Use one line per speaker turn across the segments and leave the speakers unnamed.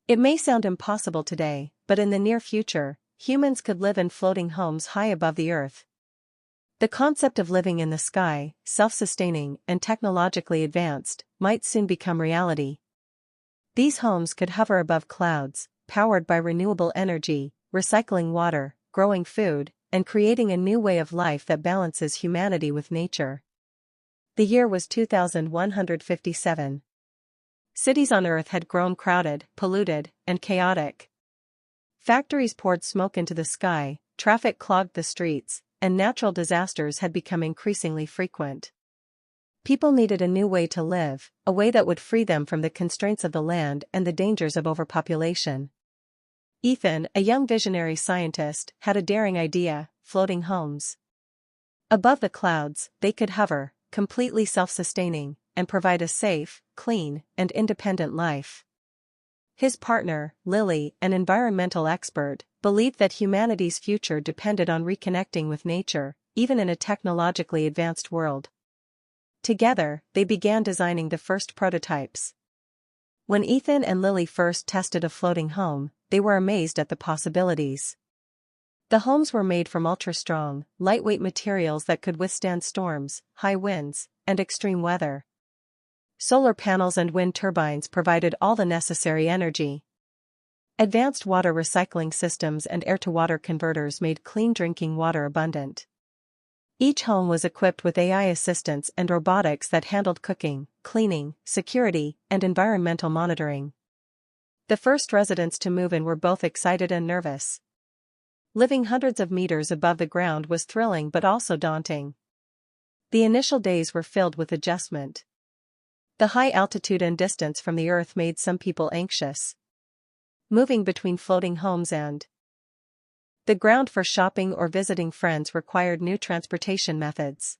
It may sound impossible today, but in the near future, humans could live in floating homes high above the earth. The concept of living in the sky, self-sustaining and technologically advanced, might soon become reality. These homes could hover above clouds, powered by renewable energy, recycling water, growing food, and creating a new way of life that balances humanity with nature. The year was 2157. Cities on Earth had grown crowded, polluted, and chaotic. Factories poured smoke into the sky, traffic clogged the streets, and natural disasters had become increasingly frequent. People needed a new way to live, a way that would free them from the constraints of the land and the dangers of overpopulation. Ethan, a young visionary scientist, had a daring idea: floating homes. Above the clouds, they could hover, completely self-sustaining, and provide a safe, clean, and independent life. His partner, Lily, an environmental expert, believed that humanity's future depended on reconnecting with nature, even in a technologically advanced world. Together, they began designing the first prototypes. When Ethan and Lily first tested a floating home, they were amazed at the possibilities. The homes were made from ultra-strong, lightweight materials that could withstand storms, high winds, and extreme weather. Solar panels and wind turbines provided all the necessary energy. Advanced water recycling systems and air-to-water converters made clean drinking water abundant. Each home was equipped with AI assistants and robotics that handled cooking, cleaning, security, and environmental monitoring. The first residents to move in were both excited and nervous. Living hundreds of meters above the ground was thrilling but also daunting. The initial days were filled with adjustment. The high altitude and distance from the Earth made some people anxious. Moving between floating homes and the ground for shopping or visiting friends required new transportation methods.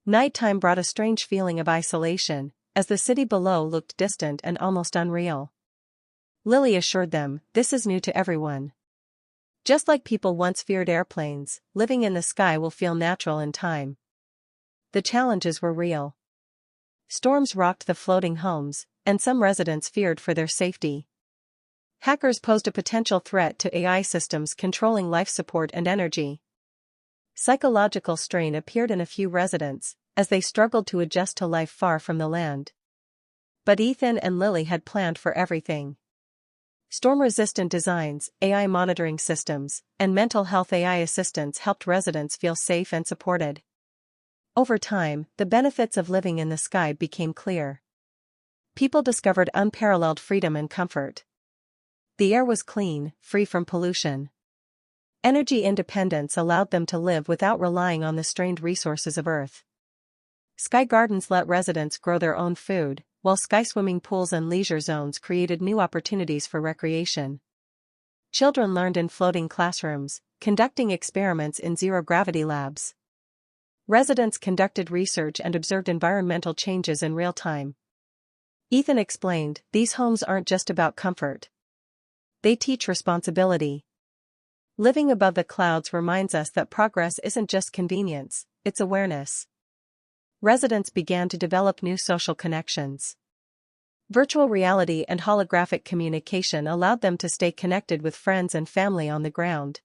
Nighttime brought a strange feeling of isolation, as the city below looked distant and almost unreal. Lily assured them, "This is new to everyone. Just like people once feared airplanes, living in the sky will feel natural in time." The challenges were real. Storms rocked the floating homes, and some residents feared for their safety. Hackers posed a potential threat to AI systems controlling life support and energy. Psychological strain appeared in a few residents, as they struggled to adjust to life far from the land. But Ethan and Lily had planned for everything. Storm-resistant designs, AI monitoring systems, and mental health AI assistants helped residents feel safe and supported. Over time, the benefits of living in the sky became clear. People discovered unparalleled freedom and comfort. The air was clean, free from pollution. Energy independence allowed them to live without relying on the strained resources of Earth. Sky gardens let residents grow their own food, while sky swimming pools and leisure zones created new opportunities for recreation. Children learned in floating classrooms, conducting experiments in zero-gravity labs. Residents conducted research and observed environmental changes in real time. Ethan explained, "These homes aren't just about comfort. They teach responsibility. Living above the clouds reminds us that progress isn't just convenience, it's awareness." Residents began to develop new social connections. Virtual reality and holographic communication allowed them to stay connected with friends and family on the ground.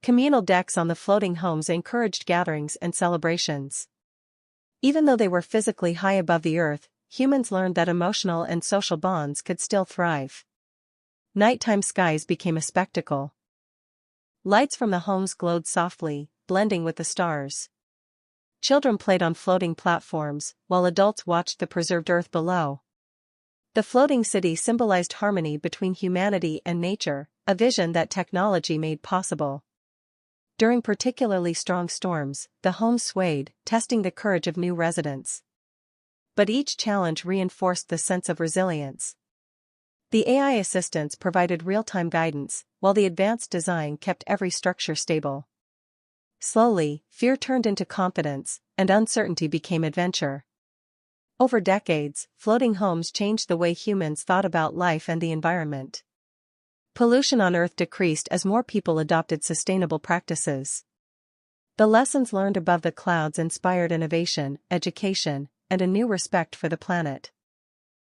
Communal decks on the floating homes encouraged gatherings and celebrations. Even though they were physically high above the Earth, humans learned that emotional and social bonds could still thrive. Nighttime skies became a spectacle. Lights from the homes glowed softly, blending with the stars. Children played on floating platforms, while adults watched the preserved Earth below. The floating city symbolized harmony between humanity and nature, a vision that technology made possible. During particularly strong storms, the homes swayed, testing the courage of new residents. But each challenge reinforced the sense of resilience. The AI assistants provided real-time guidance, while the advanced design kept every structure stable. Slowly, fear turned into confidence, and uncertainty became adventure. Over decades, floating homes changed the way humans thought about life and the environment. Pollution on Earth decreased as more people adopted sustainable practices. The lessons learned above the clouds inspired innovation, education, and a new respect for the planet.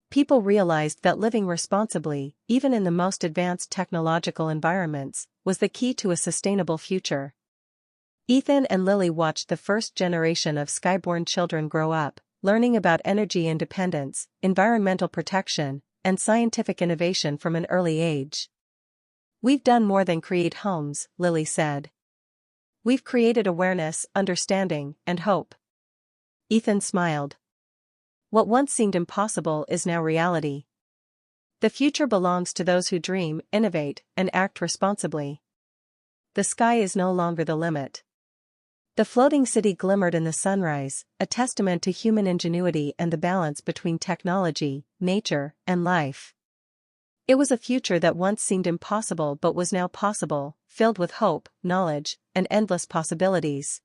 People realized that living responsibly, even in the most advanced technological environments, was the key to a sustainable future. Ethan and Lily watched the first generation of skyborn children grow up, learning about energy independence, environmental protection, and scientific innovation from an early age. "We've done more than create homes," Lily said. "We've created awareness, understanding, and hope." Ethan smiled. "What once seemed impossible is now reality. The future belongs to those who dream, innovate, and act responsibly. The sky is no longer the limit." The floating city glimmered in the sunrise, a testament to human ingenuity and the balance between technology, nature, and life. It was a future that once seemed impossible but was now possible, filled with hope, knowledge, and endless possibilities.